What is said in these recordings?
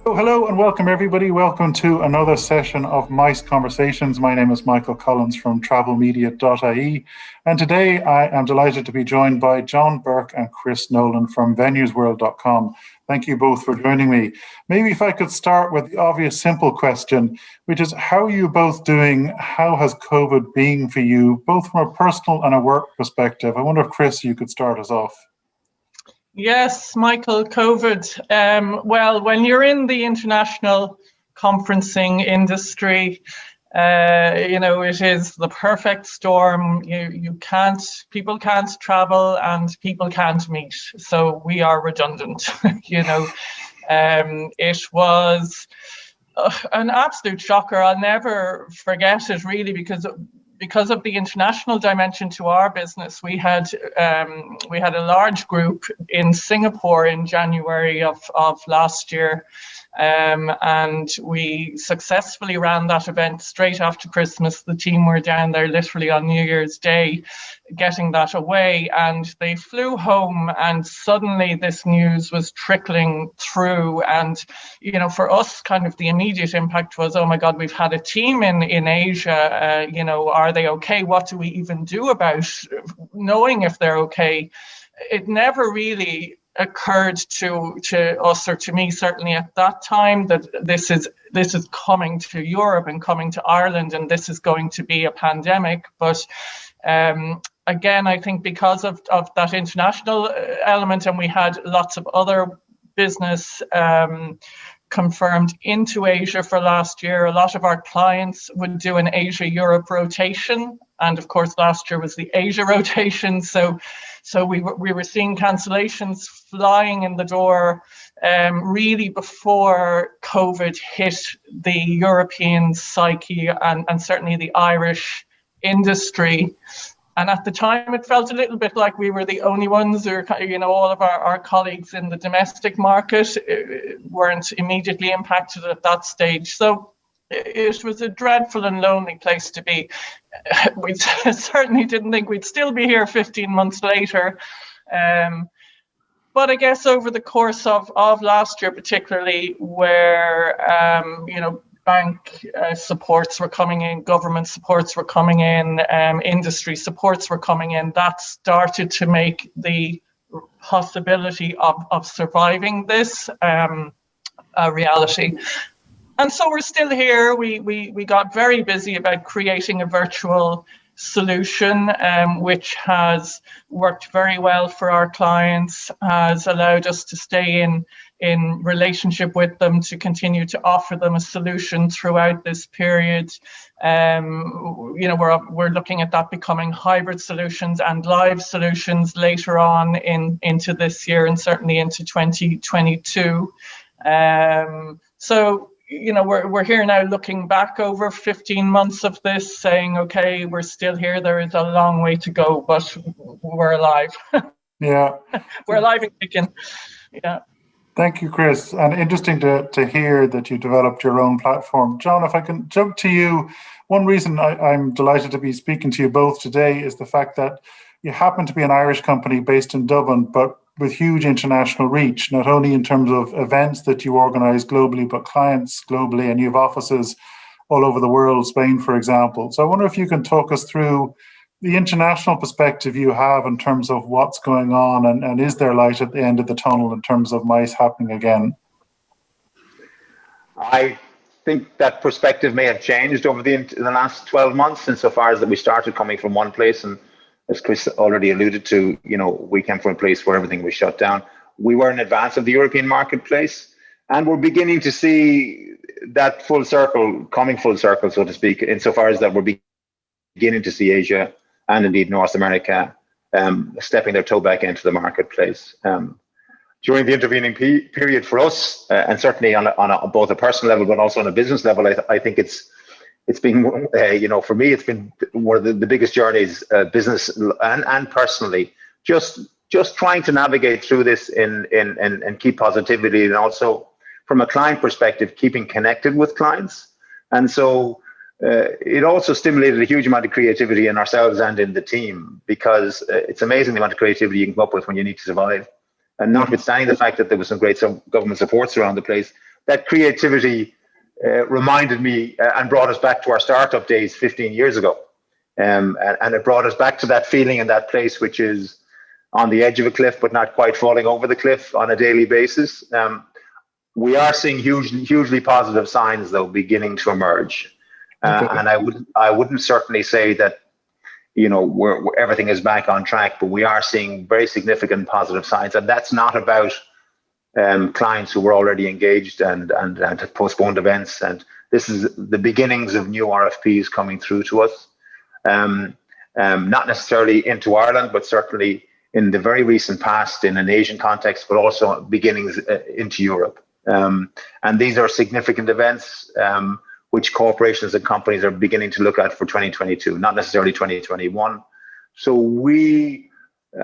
So hello and welcome everybody. Welcome to another session of Mice Conversations. My name is Michael Collins from TravelMedia.ie, and today I am delighted to be joined by John Burke and Chris Nolan from VenusWorld.com. Thank you both for joining me. Maybe if I could start with the obvious simple question, which is how are you both doing? How has COVID been for you, both from a personal and a work perspective? I wonder if Chris, you could start us off. Yes, Michael, COVID. Well, when you're in the international conferencing industry, it is the perfect storm. People can't travel and people can't meet. So we are redundant, It was an absolute shocker. I'll never forget it really because of the international dimension to our business. We had a large group in Singapore in January of last year, and we successfully ran that event straight after Christmas. The team were down there literally on New Year's Day getting that away, and they flew home, and suddenly this news was trickling through. And for us, kind of the immediate impact was, oh my God, we've had a team in Asia, are they okay? What do we even do about knowing if they're okay? It never really occurred to us, or to me certainly at that time, that this is coming to Europe and coming to Ireland, and this is going to be a pandemic. But again, I think because of that international element, and we had lots of other business confirmed into Asia for last year. A lot of our clients would do an Asia-Europe rotation, and of course last year was the Asia rotation. So we were seeing cancellations flying in the door really before COVID hit the European psyche and certainly the Irish industry. And at the time, it felt a little bit like we were the only ones, or all of our colleagues in the domestic market weren't immediately impacted at that stage. So it was a dreadful and lonely place to be. We certainly didn't think we'd still be here 15 months later. But I guess over the course of last year, particularly where, bank supports were coming in, government supports were coming in, industry supports were coming in, that started to make the possibility of surviving this a reality. And so we're still here. We got very busy about creating a virtual solution, which has worked very well for our clients, has allowed us to stay in relationship with them, to continue to offer them a solution throughout this period. We're looking at that becoming hybrid solutions and live solutions later on into this year and certainly into 2022. So we're here now looking back over 15 months of this, saying, okay, we're still here. There is a long way to go, but we're alive. Yeah. We're alive and kicking. Yeah. Thank you, Chris. And interesting to hear that you developed your own platform. John, if I can jump to you, one reason I'm delighted to be speaking to you both today is the fact that you happen to be an Irish company based in Dublin, but with huge international reach, not only in terms of events that you organize globally, but clients globally, and you have offices all over the world, Spain, for example. So I wonder if you can talk us through the international perspective you have in terms of what's going on, and is there light at the end of the tunnel in terms of MICE happening again? I think that perspective may have changed over the last 12 months, insofar as that we started coming from one place, and as Chris already alluded to, we came from a place where everything was shut down. We were in advance of the European marketplace, and we're beginning to see that coming full circle, so to speak, insofar as that we're beginning to see Asia and indeed North America stepping their toe back into the marketplace. During the intervening period for us, and certainly on both a personal level, but also on a business level, I think it's been, for me, it's been one of the biggest journeys, business and personally, just trying to navigate through this and keep positivity, and also from a client perspective, keeping connected with clients. And so it also stimulated a huge amount of creativity in ourselves and in the team, because it's amazing the amount of creativity you can come up with when you need to survive. And notwithstanding the fact that there was some great government supports around the place, that creativity reminded me and brought us back to our startup days 15 years ago. And it brought us back to that feeling and that place, which is on the edge of a cliff, but not quite falling over the cliff on a daily basis. We are seeing hugely positive signs, though, beginning to emerge. Okay. And I wouldn't certainly say that, you know, everything is back on track, but we are seeing very significant positive signs. And that's not about clients who were already engaged and had postponed events. And this is the beginnings of new RFPs coming through to us. Not necessarily into Ireland, but certainly in the very recent past in an Asian context, but also beginnings into Europe. And these are significant events which corporations and companies are beginning to look at for 2022, not necessarily 2021. So we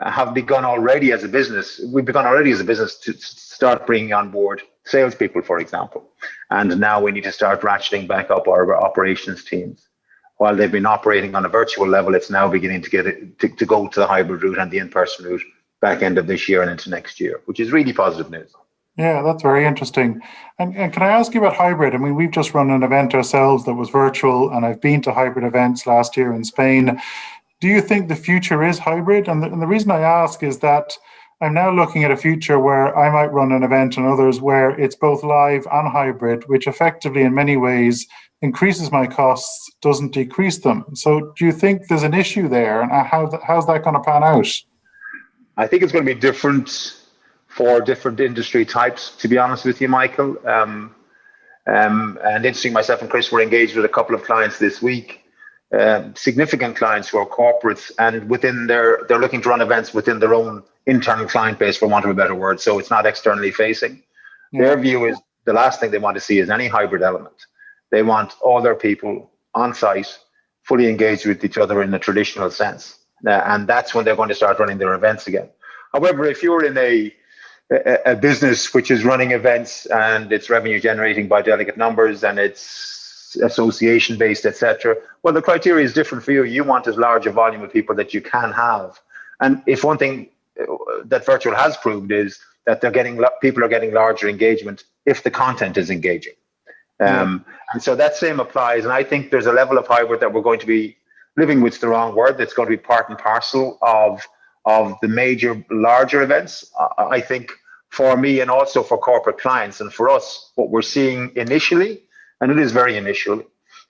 have begun already as a business. We've begun already as a business to start bringing on board salespeople, for example. And now we need to start ratcheting back up our operations teams. While they've been operating on a virtual level, it's now beginning to get it to go to the hybrid route and the in-person route back end of this year and into next year, which is really positive news. Yeah, that's very interesting. And can I ask you about hybrid? I mean, we've just run an event ourselves that was virtual, and I've been to hybrid events last year in Spain. Do you think the future is hybrid? And the reason I ask is that I'm now looking at a future where I might run an event and others where it's both live and hybrid, which effectively in many ways increases my costs, doesn't decrease them. So do you think there's an issue there, and how's that going to pan out? I think it's going to be different for different industry types, to be honest with you, Michael. And interesting, myself and Chris were engaged with a couple of clients this week, significant clients who are corporates, and they're looking to run events within their own internal client base, for want of a better word. So it's not externally facing. Yeah. Their view is the last thing they want to see is any hybrid element. They want all their people on site, fully engaged with each other in a traditional sense. And that's when they're going to start running their events again. However, if you're in a business which is running events and it's revenue generating by delegate numbers and it's association based, etc., well, the criteria is different for you. You want as large a volume of people that you can have. And if one thing that virtual has proved is that people are getting larger engagement if the content is engaging. And so that same applies. And I think there's a level of hybrid that we're going to be living with, the wrong word, that's going to be part and parcel of the major, larger events. I think for me and also for corporate clients and for us, what we're seeing initially, and it is very initial,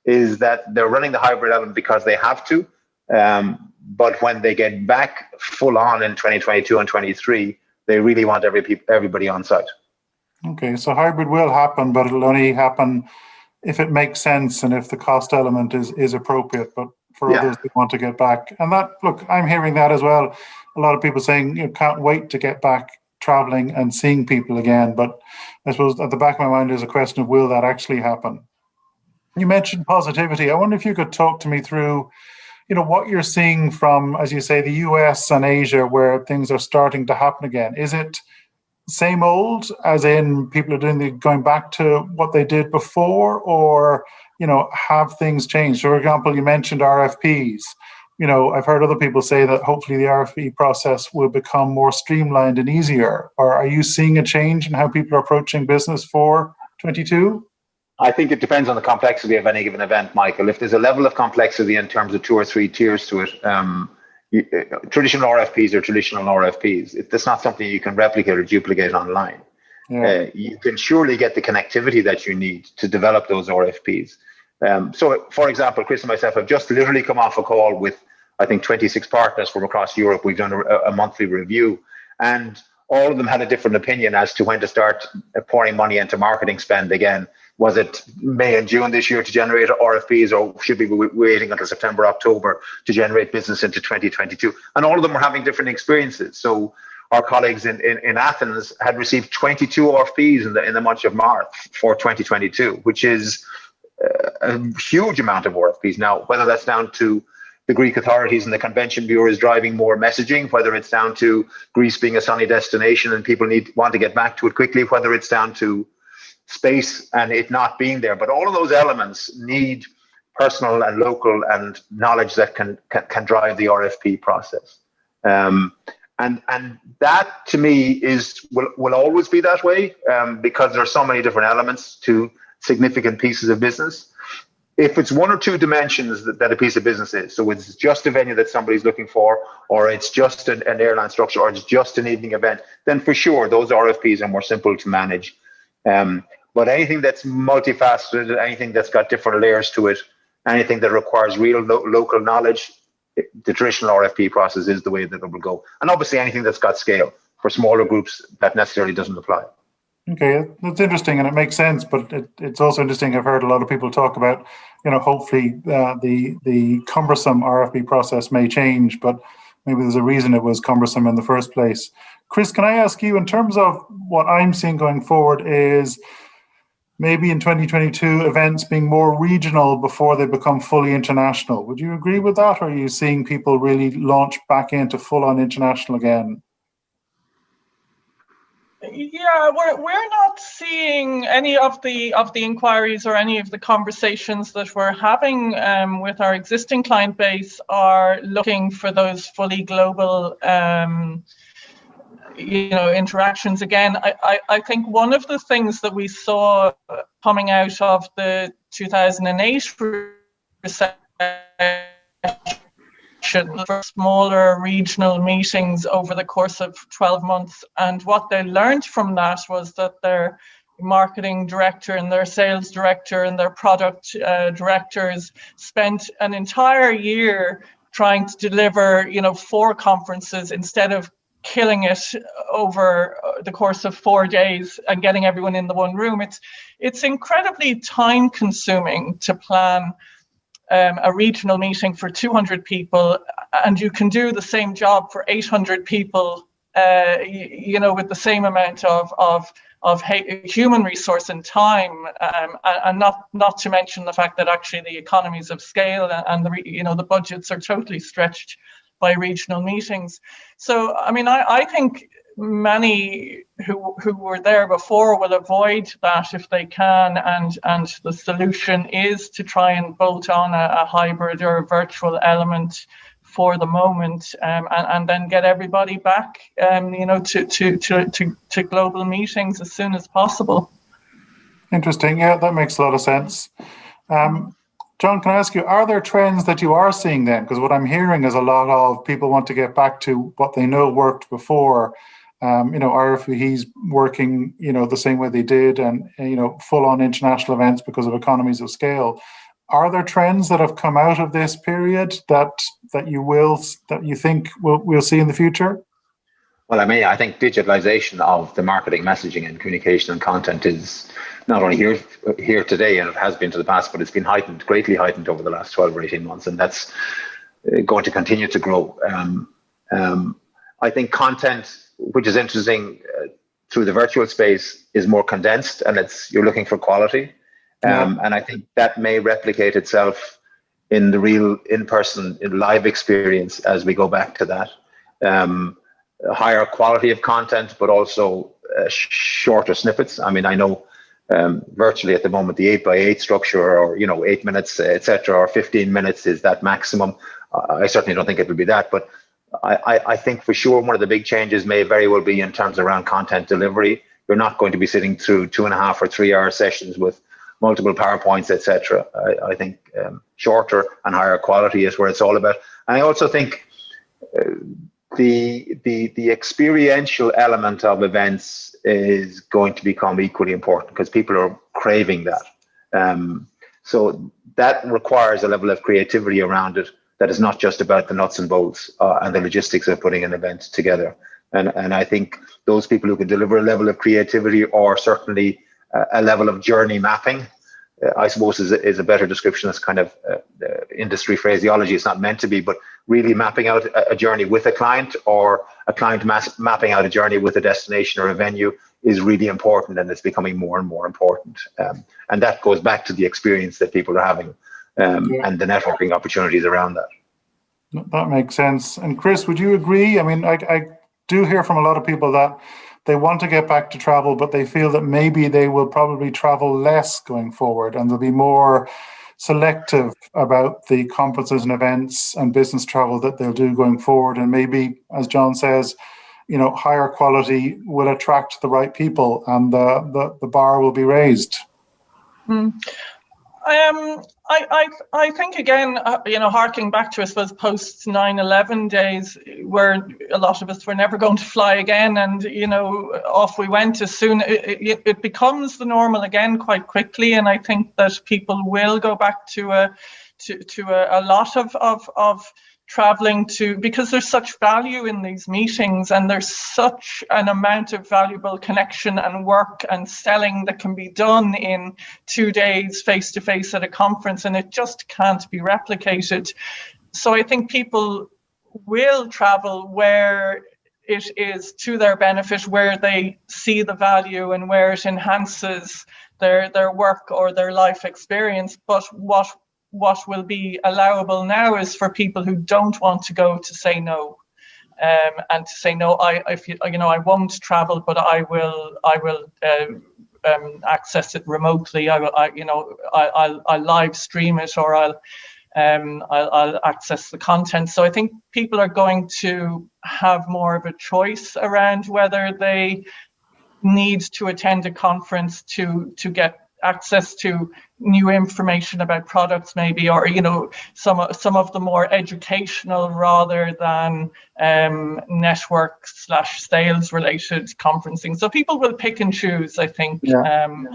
is that they're running the hybrid element because they have to. But when they get back full on in 2022 and 23, they really want everybody on site. Okay, so hybrid will happen, but it'll only happen if it makes sense and if the cost element is appropriate. But for others who want to get back, and that, look, I'm hearing that as well. A lot of people saying you can't wait to get back traveling and seeing people again. But I suppose at the back of my mind is a question of, will that actually happen? You mentioned positivity. I wonder if you could talk to me through, you know, what you're seeing from, as you say, the US and Asia, where things are starting to happen again. Is it same old, as in people are going back to what they did before, or, you know, have things changed? For example, you mentioned RFPs. You know, I've heard other people say that hopefully the RFP process will become more streamlined and easier. Or are you seeing a change in how people are approaching business for 22? I think it depends on the complexity of any given event, Michael. If there's a level of complexity in terms of 2 or 3 tiers to it, traditional RFPs are traditional RFPs. That's not something you can replicate or duplicate online. Yeah. You can surely get the connectivity that you need to develop those RFPs. So, for example, Chris and myself have just literally come off a call with, I think, 26 partners from across Europe. We've done a monthly review, and all of them had a different opinion as to when to start pouring money into marketing spend again. Was it May and June this year to generate RFPs, or should we be waiting until September, October to generate business into 2022? And all of them were having different experiences. So our colleagues in Athens had received 22 RFPs in the month of March for 2022, which is a huge amount of RFPs. Now, whether that's down to the Greek authorities and the convention bureau is driving more messaging, whether it's down to Greece being a sunny destination and people want to get back to it quickly, whether it's down to space and it not being there. But all of those elements need personal and local and knowledge that can drive the RFP process. And And that to me will always be that way, because there are so many different elements to significant pieces of business. If it's one or two dimensions that a piece of business is, so it's just a venue that somebody's looking for, or it's just an airline structure, or it's just an evening event, then for sure those RFPs are more simple to manage. But anything that's multifaceted, anything that's got different layers to it, anything that requires real local knowledge, the traditional RFP process is the way that it will go. And obviously anything that's got scale. For smaller groups, that necessarily doesn't apply. Okay, that's interesting, and it makes sense, but it's also interesting. I've heard a lot of people talk about, hopefully the cumbersome RFP process may change, but maybe there's a reason it was cumbersome in the first place. Chris, can I ask you, in terms of what I'm seeing going forward is maybe in 2022 events being more regional before they become fully international. Would you agree with that, or are you seeing people really launch back into full-on international again? Yeah, we're not seeing any of the inquiries or any of the conversations that we're having with our existing client base are looking for those fully global interactions again. I think one of the things that we saw coming out of the 2008 recession for smaller regional meetings over the course of 12 months. And what they learned from that was that their marketing director and their sales director and their product directors spent an entire year trying to deliver, 4 conferences instead of killing it over the course of 4 days and getting everyone in the one room. It's incredibly time consuming to plan a regional meeting for 200 people, and you can do the same job for 800 people, with the same amount of human resource and time, and not to mention the fact that actually the economies of scale and the budgets are totally stretched by regional meetings. So, I think many who were there before will avoid that if they can, and the solution is to try and bolt on a hybrid or a virtual element for the moment, and then get everybody back to global meetings as soon as possible. Interesting. Yeah, that makes a lot of sense. John, can I ask you, are there trends that you are seeing then? Because what I'm hearing is a lot of people want to get back to what they know worked before. RFPs working, the same way they did, and full-on international events because of economies of scale. Are there trends that have come out of this period that you think we'll see in the future? Well, I think digitalisation of the marketing, messaging, and communication and content is not only here today, and it has been to the past, but it's been greatly heightened over the last 12 or 18 months, and that's going to continue to grow. I think content, which is interesting through the virtual space, is more condensed, and you're looking for quality. And I think that may replicate itself in the real in-person, live experience as we go back to that. A higher quality of content, but also shorter snippets. I know virtually at the moment, the 8x8 structure, or 8 minutes, etc., or 15 minutes is that maximum. I certainly don't think it will be that, but I think for sure one of the big changes may very well be in terms around content delivery. You're not going to be sitting through 2.5 or 3 hour sessions with multiple PowerPoints, etc. I think shorter and higher quality is where it's all about. And I also think the experiential element of events is going to become equally important, because people are craving that. So that requires a level of creativity around it that is not just about the nuts and bolts and the logistics of putting an event together. And I think those people who can deliver a level of creativity, or certainly a level of journey mapping, I suppose is a better description. That's kind of industry phraseology. It's not meant to be, but really mapping out a journey with a client, or a client mapping out a journey with a destination or a venue, is really important, and it's becoming more and more important. And that goes back to the experience that people are having, and the networking opportunities around that. That makes sense. And Chris, would you agree? I do hear from a lot of people that they want to get back to travel, but they feel that maybe they will probably travel less going forward, and there'll be more selective about the conferences and events and business travel that they'll do going forward. And maybe, as John says, higher quality will attract the right people, and the bar will be raised. I think again, harking back to, I suppose, post 9/11 days, where a lot of us were never going to fly again, and off we went as soon. It becomes the normal again quite quickly, and I think that people will go back to a lot of traveling because there's such value in these meetings, and there's such an amount of valuable connection and work and selling that can be done in 2 days face to face at a conference, and it just can't be replicated. So I think people will travel where it is to their benefit, where they see the value and where it enhances their work or their life experience. But what will be allowable now is for people who don't want to go to say no, and to say no. I won't travel, but I will access it remotely. I'll live stream it, or I'll access the content. So I think people are going to have more of a choice around whether they need to attend a conference to get access to new information about products, maybe, or some of the more educational rather than network/sales related conferencing. So people will pick and choose, I think,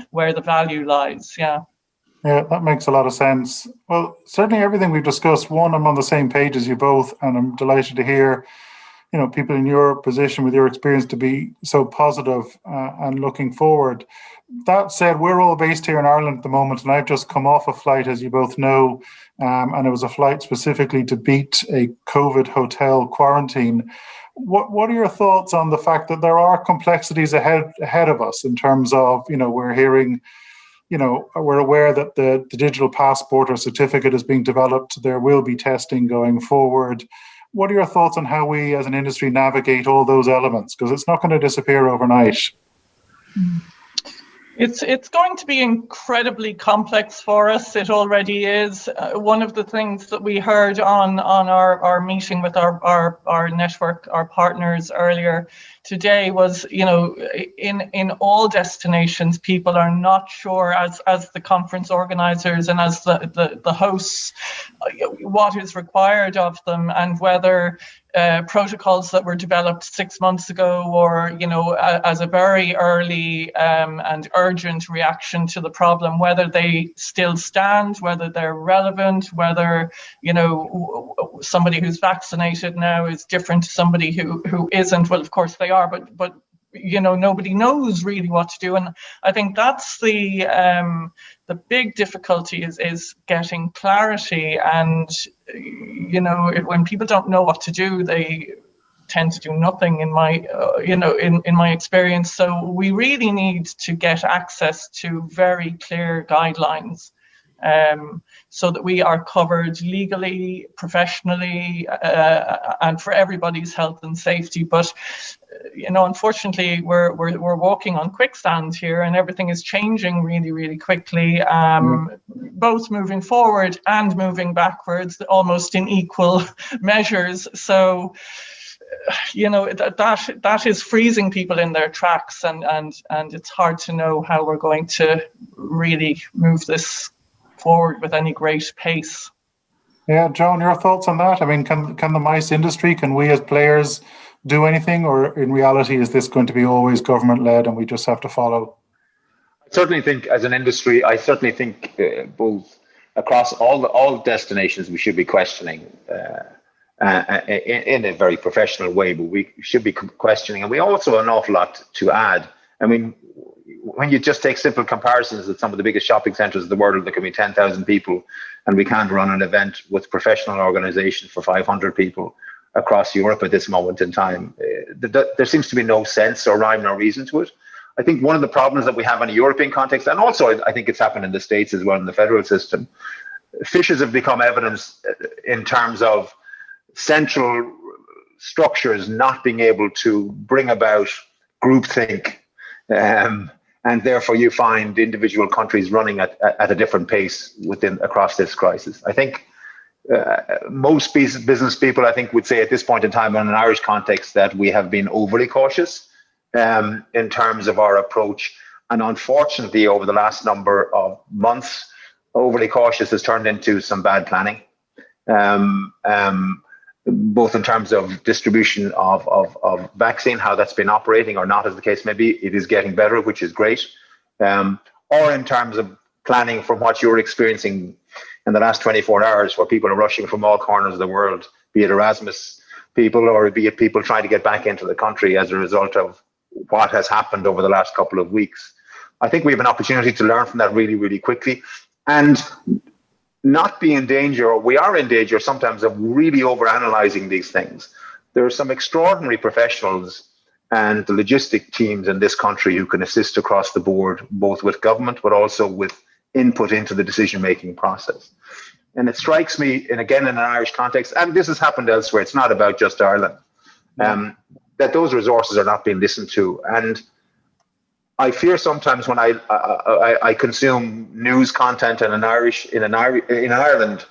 where the value lies. Yeah, that makes a lot of sense. Well, certainly everything we've discussed, one, I'm on the same page as you both, and I'm delighted to hear people in your position with your experience to be so positive and looking forward. That said, we're all based here in Ireland at the moment, and I've just come off a flight, as you both know, and it was a flight specifically to beat a COVID hotel quarantine. What are your thoughts on the fact that there are complexities ahead of us in terms of, we're hearing, we're aware that the digital passport or certificate is being developed. There will be testing going forward. What are your thoughts on how we as an industry navigate all those elements? Because it's not going to disappear overnight. It's going to be incredibly complex for us. It already is. One of the things that we heard on our meeting with our network, our partners earlier today was, in all destinations, people are not sure, as the conference organizers and as the hosts, what is required of them, and whether protocols that were developed 6 months ago, or as a very early and urgent reaction to the problem, whether they still stand, whether they're relevant, whether somebody who's vaccinated now is different to somebody who isn't. Well, of course they are, but nobody knows really what to do, and I think that's the big difficulty is getting clarity. And when people don't know what to do, they tend to do nothing, in my in my experience. So we really need to get access to very clear guidelines, so that we are covered legally, professionally, and for everybody's health and safety. But unfortunately, we're walking on quicksand here, and everything is changing really, really quickly, both moving forward and moving backwards, almost in equal measures. So that is freezing people in their tracks, and it's hard to know how we're going to really move this forward with any great pace. Yeah, Joan, your thoughts on that? I mean, can the MICE industry, can we as players do anything, or in reality is this going to be always government led and we just have to follow? I certainly think, as an industry, both across all destinations, we should be questioning in a very professional way, but we should be questioning, and we also have an awful lot to add. I mean, when you just take simple comparisons at some of the biggest shopping centers in the world, there can be 10,000 people, and we can't run an event with professional organization for 500 people across Europe at this moment in time. There seems to be no sense or rhyme or reason to it. I think one of the problems that we have in a European context, and also I think it's happened in the States as well in the federal system, fishes have become evidence in terms of central structures not being able to bring about groupthink and therefore you find individual countries running at a different pace across this crisis. I think most business people, I think, would say at this point in time in an Irish context that we have been overly cautious in terms of our approach. And unfortunately, over the last number of months, overly cautious has turned into some bad planning, both in terms of distribution of vaccine, how that's been operating or not, as the case may be. It is getting better, which is great. Or in terms of planning from what you're experiencing in the last 24 hours, where people are rushing from all corners of the world, be it Erasmus people or be it people trying to get back into the country as a result of what has happened over the last couple of weeks. I think we have an opportunity to learn from that really, really quickly and not be in danger, or we are in danger sometimes of really overanalyzing these things. There are some extraordinary professionals and the logistic teams in this country who can assist across the board, both with government, but also with input into the decision-making process. And it strikes me, and again, in an Irish context, and this has happened elsewhere, it's not about just Ireland, that those resources are not being listened to. And I fear sometimes when I consume news content in Ireland,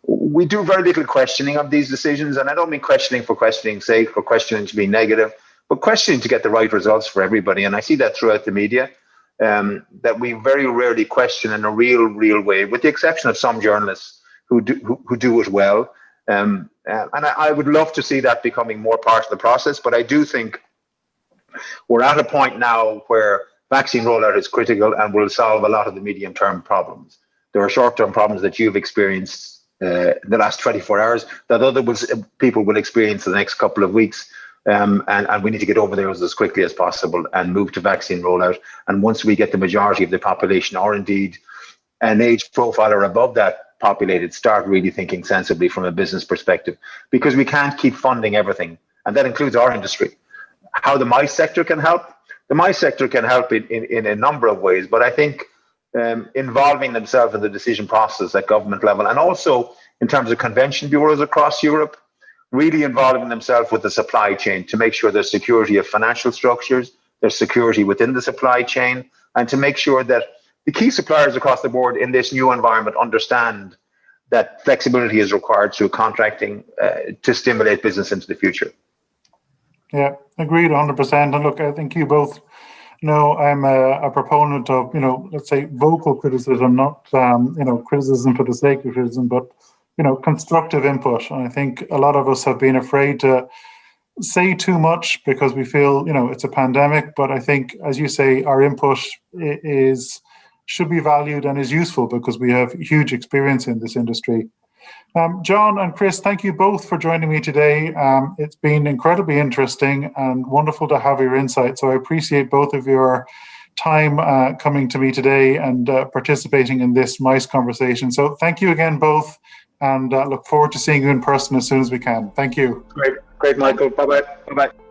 we do very little questioning of these decisions. And I don't mean questioning for questioning's sake or questioning to be negative, but questioning to get the right results for everybody. And I see that throughout the media, that we very rarely question in a real way, with the exception of some journalists who do it well. And I would love to see that becoming more part of the process. But I do think we're at a point now where vaccine rollout is critical and will solve a lot of the medium-term problems. There are short-term problems that you've experienced in the last 24 hours that other people will experience in the next couple of weeks. And we need to get over those as quickly as possible and move to vaccine rollout. And once we get the majority of the population, or indeed an age profile or above that populated, start really thinking sensibly from a business perspective, because we can't keep funding everything. And that includes our industry. How the MICE sector can help? The MICE sector can help in a number of ways, but I think involving themselves in the decision process at government level, and also in terms of convention bureaus across Europe, really involving themselves with the supply chain to make sure there's security of financial structures, there's security within the supply chain, and to make sure that the key suppliers across the board in this new environment understand that flexibility is required through contracting to stimulate business into the future. Yeah, agreed 100%. And look, I think you both know I'm a proponent of, let's say vocal criticism, not, criticism for the sake of criticism, but, constructive input. And I think a lot of us have been afraid to say too much because we feel, it's a pandemic. But I think, as you say, our input should be valued and is useful because we have huge experience in this industry. John and Chris, thank you both for joining me today. It's been incredibly interesting and wonderful to have your insight. So I appreciate both of your time coming to me today and participating in this MICE conversation. So thank you again, both, and look forward to seeing you in person as soon as we can. Thank you. Great, Michael. Bye-bye. Bye-bye.